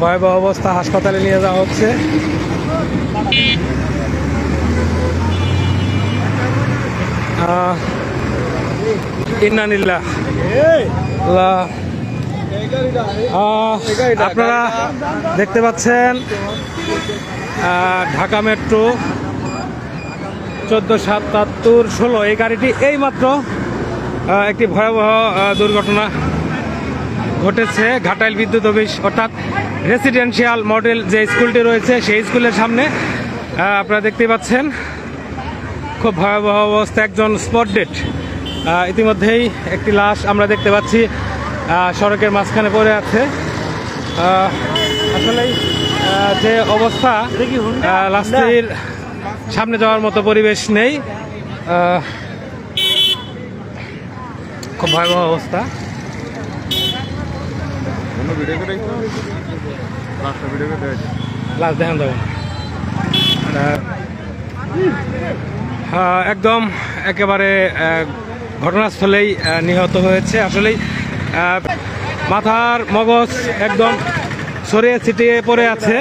ভয়াবহ অবস্থা, হাসপাতালে নিয়ে যাওয়া হচ্ছে। ইন্নানিল্লাহ। আপনারা দেখতে পাচ্ছেন ঢাকা মেট্রো 1477-16 এই গাড়িটি এইমাত্র একটি ভয়াবহ দুর্ঘটনা ঘটেছে ঘাটাইল বিদ্যুৎ অফিস অর্থাৎ রেসিডেন্সিয়াল মডেল যে স্কুলটি রয়েছে সেই স্কুলের সামনে। আপনারা দেখতেই পাচ্ছেন খুব ভয়াবহ অবস্থা, একজন স্পট ডেড। ইতিমধ্যেই একটি লাশ আমরা দেখতে পাচ্ছি সড়কের মাঝখানে পড়ে আছে। আসলেই যে অবস্থা, লাশটির সামনে যাওয়ার মতো পরিবেশ নেই। খুব ভয়াবহ অবস্থা। লাশ দেখান যাবো একদম একেবারে ঘটনাস্থলেই নিহত হয়েছে। আসলেই মাথার মগজ একদম ছড়িয়ে ছিটিয়ে পড়ে আছে।